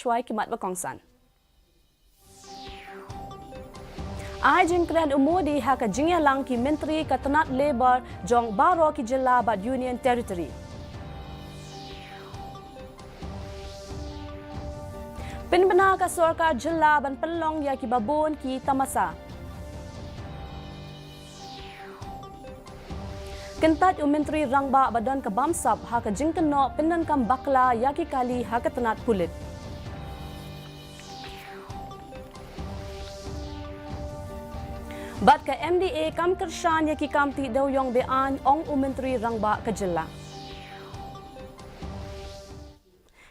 ช่วยกิมัดว่ากองสันอาจิงเครนอุโมดีฮักจิงยาลังki menteri katanat labor jong baro ki jilla bat union territory Penbena ka sarkar jilla ban pelong ya ki babon ki tamasa Kentat menteri rangba badan ka bamsap ha ka jingkeno penan kam bakla ya ki kali ha ka tanat pulit Bat ka MDA kam kershan ya ki kam ti dawyong bean ong menteri rangba ka jilla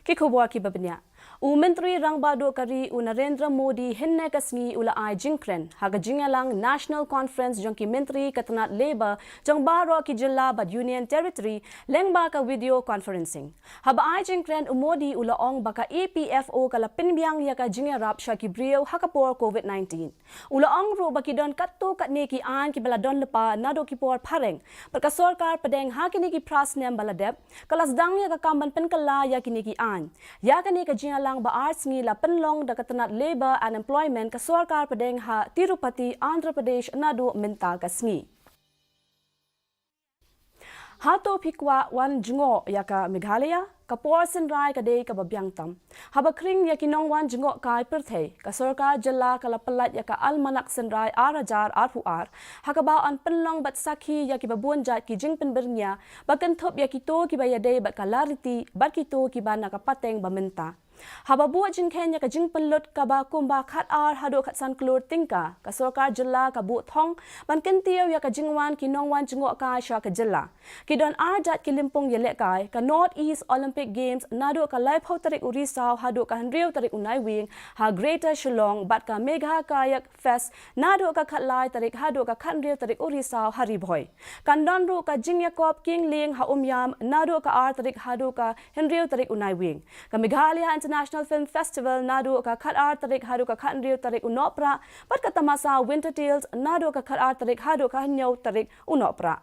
Ki khobor ki babnya Menteri Rangba do kari Narendra Modi henne kasngi ula ai jingkren haga jingalang National Conference jong ki menteri katanat labor jong baro ki jilla bat union territory lengba ka video conferencing haba ai jingkren Modi ula ong baka EPFO kala pinbyang ya ka jingarap sha ki brio hakapor COVID-19 ula ong ro baki don katto katne ki an ki baladon lepa nado ki por phareng perka sarkar padeng hakini ki prasnem baladep kalas dang ya ka kamban penkala ya kini ki an ya kani ka jingalang lang ba arts ngi la penlong da katanat labor and employment ka sarkar padeng ha Tirupati Andhra Pradesh nadu mental ka sngi Hato phikwa wan jungo ya ka Meghalaya ka portion rai ka dei ka babyang tam haba kring ya kinong wan jungo kai perthei ka sarkar jilla kala palat ya ka almanak senrai arajar arhuar hakaba an penlong bat sakhi ya ki babun jat ki jingpen bernya bakan thop ya ki to ki bayade bat kalariti bat ki to ki bana ka pateng bamenta Haba buat jingken ya ka jing pelut ka ba kumba khat ar hado khat san klur tingka ka sarkar jilla ka bu thong ban kentiau ya ka jingwan ki nongwan jingo ka sha ka jilla ki don ar jat ki limpong yele kai ka North East Olympic Games nado ka lai phau tarik urisau hado ka hanriu tarik unai wing ha Greater Shillong bat ka Megha kayak fest nado ka khat lai tarik hado ka khanriu tarik urisau hari boy kan don ru ka jing yakop king ling ha umyam nado ka ar tarik hado ka hanriu tarik unai wing ka Meghalaya International Film Festival nadu ka khat ar tarik hadu ka khat riu tarik unopra pat ka tamasa Winter Tales nadu ka khat ar tarik hadu ka hanyau tarik unopra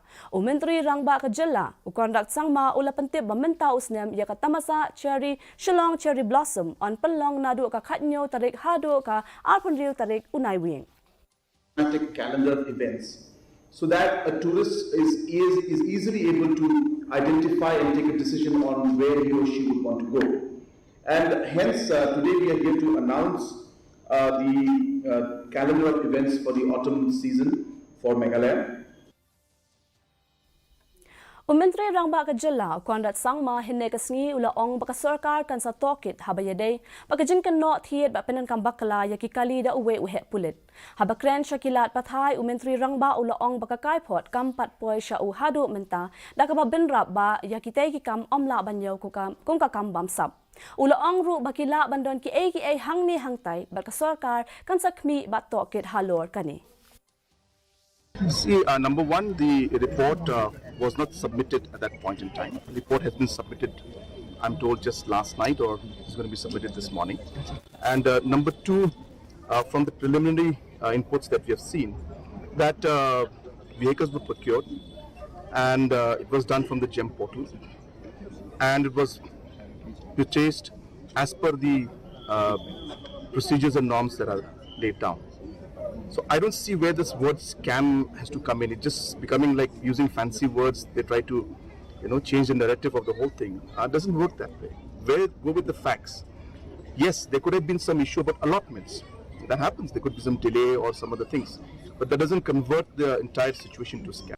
menteri rangba ka jilla ukondak sangma ula pentip bamenta usnem ya ka tamasa cherry Shillong cherry blossom on pelong nadu ka khat nyau tarik hadu ka arpun riu tarik unai wing calendar events so that a tourist is easily able to identify and take a decision on where he or she would want to go. And hence, today we are here to announce the calendar of events for the autumn season for Meghalaya. Menteri rangba ka jilla kondat sangma hinne ka sngi ula ong baka sarkar kan sa tokit habayade baka jingkan no thiet ba penan kam bakala ya ki kali da uwe uhe pulit haba kren shakilat pathai menteri rangba ula ong baka kai phot kam pat poi sha u hadu menta da ka ba benrap ba ya ki te ki kam omla banyaw ko kam kung ka kam bam sap Ula ong ru bakila bandon ki ay hangni hangtay baka sarkar kan sa khmi ba tokit halor kani See, number one, the report was not submitted at that point in time. The report has been submitted, I'm told, just last night or it's going to be submitted this morning. And number two, from the preliminary inputs that we have seen, that vehicles were procured and it was done from the GEM portal and it was purchased as per the procedures and norms that are laid down. So I don't see where this word scam has to come in. It's just becoming like using fancy words. They try to, change the narrative of the whole thing. It doesn't work that way. Go with the facts. Yes, there could have been some issue about allotments. That happens. There could be some delay or some other things. But that doesn't convert the entire situation to scam.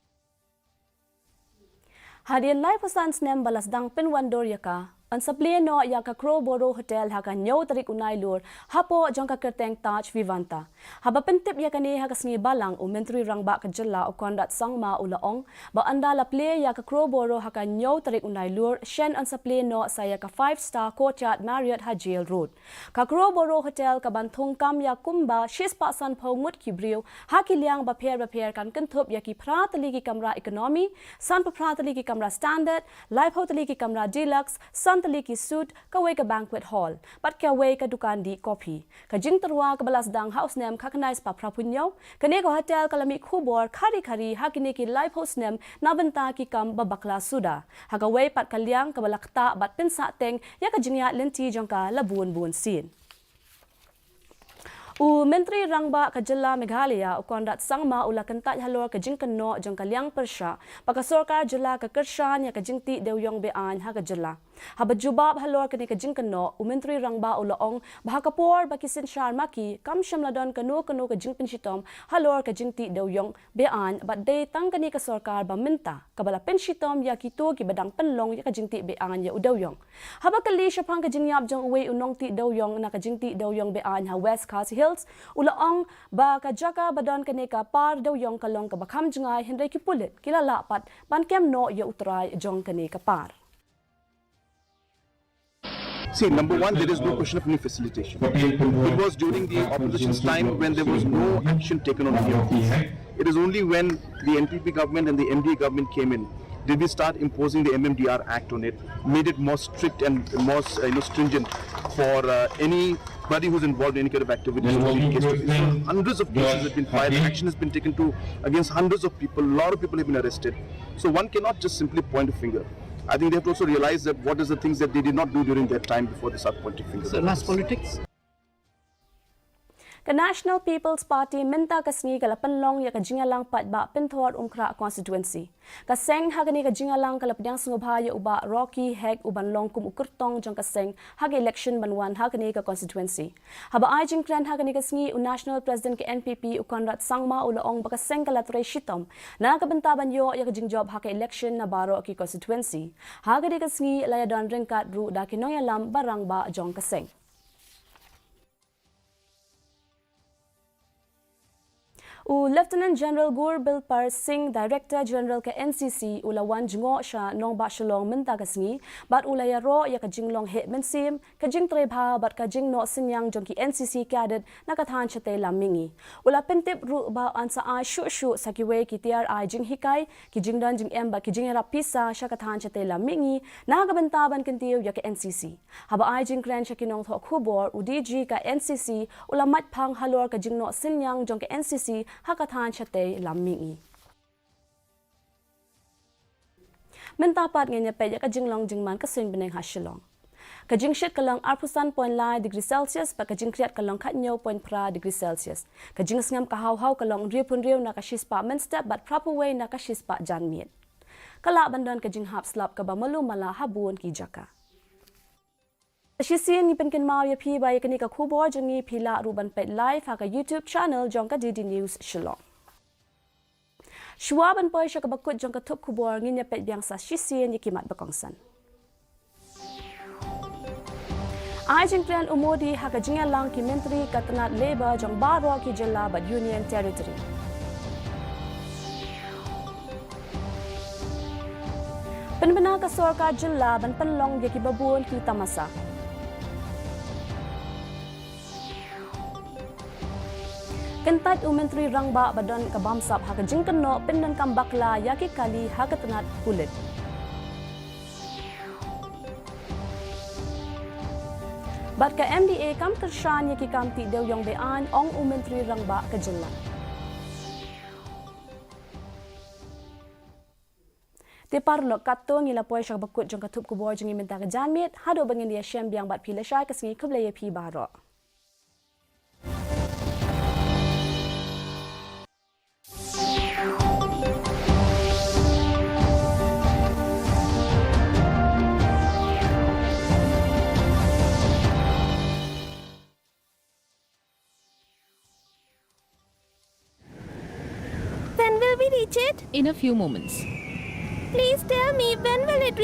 Hadian live pasans nem balas dang pinwandor yaka An sablieno ya ka Crowboro Hotel ha ka nyaw tarik unay lur hapo jong ka kerteng touch vivanta. Haba pentip ya kani ha ka sngi balang menteri rangba ka jala o kondat sangma ulaong ba anda la play ya ka Crowboro ha ka nyaw tarik unay lur shen an sablieno sa ya ka 5-star Courtyard Marriott Jail Road. Ka Crowboro Hotel ka banthong kam ya kumba shis pa san phongut kibriu ha ki liang ba pher kan kenthop ya ki pratali ki kamra economy san pratali ki kamra standard life hoteli ki kamra deluxe san tali ki suit kawe ka banquet hall pat kawe ka dukan di kopi ka jing terwa ka balas dang house nem khakanais pa prapunyo kane ko hotel kalami khubor khari khari hakine ki live host nem nabanta ki kam babakla suda hakawe pat kalyang ka balakta bat pensa teng ya ka jingya lenti jongka labun bun sin Menteri Rangba Kajala Meghalaya ukondat sangma ula kentat halor ke jingkeno jong kalyang persha pakasarkar jala ke kershan ya ke jingti dewyong bean ha kajala haba jubab halor ke jingkeno Menteri Rangba ulaong bahakapor bakisin shar maki kam shamladon kanu ke jingpin shitom halor ke jingti dewyong bean bat day tang kani ke sarkar ba minta kabala penshitom ya kito ki badang penlong ya ke jingti bean ya udawyong haba kali shapang ke jingyap jong uwe unong ti dewyong na ke jingti dewyong bean ha West Khasi ulaong ba kajaka badon kaneka par daw yong kalong ka bakham jngay henry ki pulit kilala pat bankem no ya utray jong kaneka par. See, number one, there is no question of any facilitation. It was during the opposition's time when there was no action taken on any of these. It is only when the NPP government and the MDA government came in did we start imposing the MMDR Act on it, made it more strict and more stringent for anybody who's involved in any kind of activity. So hundreds of cases have been filed, action has been taken against hundreds of people, a lot of people have been arrested. So one cannot just simply point a finger. I think they have to also realize that what is the things that they did not do during their time before they start pointing fingers. So last politics. Ka National People's Party minta kasngi kalapanlong ya ka jingalang patba pinthor umkra constituency. Ka seng hagani ka jingalang kalapdyang sungubhaya uba Rocky Heg ubanlong kum ukurtong jong ka seng hag election banwan hagani ka constituency. Haba ay jingkran hagani kasngi National President ka NPP ukonrat sangma ulaong baka seng kalatre shitom na kabantaban yo ya ka jingjob hag election na baro ki constituency. Hagani kasngi layadon ringkat ru da kinong yalam barang ba jong ka seng. Lieutenant General Gurbil Par Singh, Director General ke NCC, ulawan jingo siya nong ba shalong minta kasngi, bat ulaya ro ya kajinglong hit mensim, kajing trebha bat kajing no sinyang jong ki NCC cadet nakathan siya te lamingi. Ula pentip ru ba ansa ay shu sa kiwe ki TRI jing hikay, ki jing don jing emba ki jing rapisa siya kathan siya te lamingi, nakabentaban kintiyo ya ke NCC. Haba ay jing kren siya kinong thok hubor, UDG ka NCC, ula matpang halor kajing no sinyang jong ke NCC, hakathan siya te lamingi. Mentapat nga niya ya kajinglong jingman kasun bineng hasilong. Kajing shit kalang arpusan point lai degree Celsius pa kajing kriat kalong katnyo point pra degree Celsius. Kajing ngam kahaw-haw kalong riw na kashispa menstep but proper way na kashispa janmiet. Kala bandan kajing hap slap ka ba malumala habun ki jaka. Shisian ni penkin mau ya pi ba ya kani ka khubor jangi phila ruban pet live ha ka YouTube channel jong ka DD News Shillong. Shuaban poy siya ka bakut jong ka tup khubor nginya pet biang sa shisian ni kimat bakongsan. Ay jingkrian umodi ha ka jingya lang ki menteri katanat labor jong baro ki jela bat Union Territory. Penbena ka sarkar jela ban penlong ya ki babun ki tamasa. Kentat Menteri Rangba badan kabamsap haka jingkeno pindan kambakla yaki kali haka tenat kulit. Bat ka MDA kam tershan yaki kam ti dewyong bean ong Menteri Rangba kejela. Ti parlo katto ngila poy siya bakut jong katup kubor jong iminta ka janmit hado bangin dia syem biang bat pila siya kasngi kublaya pi baro. When will we reach it? In a few moments. Please tell me when will it reach?